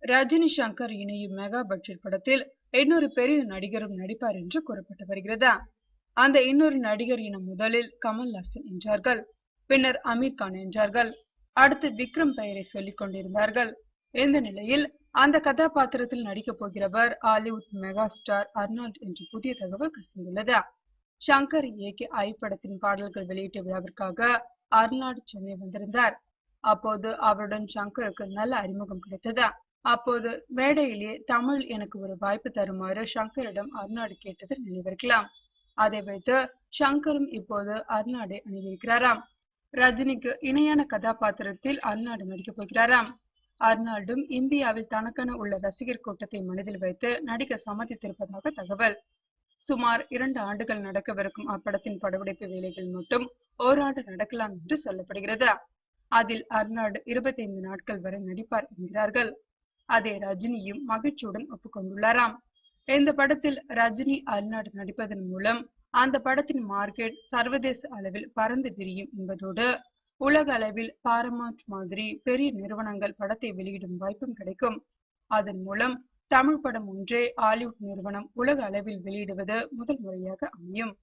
ரஜினி சங்கர் இணையும் mega budget படத்தில் இன்னொரு பெரிய நடிகரும் நடிப்பார் என்று கூறப்பட்டு வருகிறது. அந்த இன்னொரு நடிகர் என முதலில் கமல்ஹாசன் என்றார்கள், பின்னர் அமீர் கான் என்றார்கள், அடுத்து விக்ரம் பெயரை சொல்லிக் கொண்டிருந்தார்கள். இந்த நிலையில் அந்த கதாபாத்திரத்தில் நடிக்கப் போகிறவர் ஹாலிவுட் மெகா ஸ்டார் அர்னால்ட் என்று புதிய தகவல் கசிந்துள்ளது. ஷங்கர் இயக்கி ஐ படத்தின் பாடல்கள் வெளியீட்டு விழாவிற்காக அர்னால்ட் சென்னை வந்திருந்தார். அப்போது அவருடன் ஷங்கருக்கு நல்ல அறிமுகம் கிடைத்தது. அப்போது மேடையிலேயே தமிழ் எனக்கு ஒரு வாய்ப்பு தருமாறு ஷங்கரிடம் அர்னால்டு கேட்டது நினைவிருக்கலாம். அதை வைத்து ஷங்கரும் இப்போது அர்னால்டை அணுகியிருக்கிறாராம். ரஜினிக்கு இணையான கதாபாத்திரத்தில் அர்னால்டு நடிக்கப் போகிறாராம். அர்னால்டும் இந்தியாவில் தனக்கென உள்ள ரசிகர் கூட்டத்தை மனதில் வைத்து நடிக்க சம்மதித்திருப்பதாக தகவல். சுமார் 2 ஆண்டுகள் நடக்கவிருக்கும் அப்படத்தின் படப்பிடிப்பு வேலைகள் மட்டும் ஓராண்டு நடக்கலாம் என்று சொல்லப்படுகிறது. அதில் அர்னால்டு 25 நாட்கள் வரை நடிப்பார் என்கிறார்கள். அதை ரஜினியும் மகிழ்ச்சியுடன் ஒப்புக்கொண்டுள்ளாராம். இந்த படத்தில் ரஜினி அர்னால்டு நடிப்பதன் மூலம் அந்த படத்தின் மார்க்கெட் சர்வதேச அளவில் பறந்து விரியும் என்பதோடு உலக அளவில் பாரமவுண்ட் மாதிரி பெரிய நிறுவனங்கள் படத்தை வெளியிடும் வாய்ப்பும் கிடைக்கும். அதன் மூலம் தமிழ் படம் ஒன்றே ஹாலிவுட் நிறுவனம் உலக அளவில் வெளியிடுவது முதல் முறையாக அமையும்.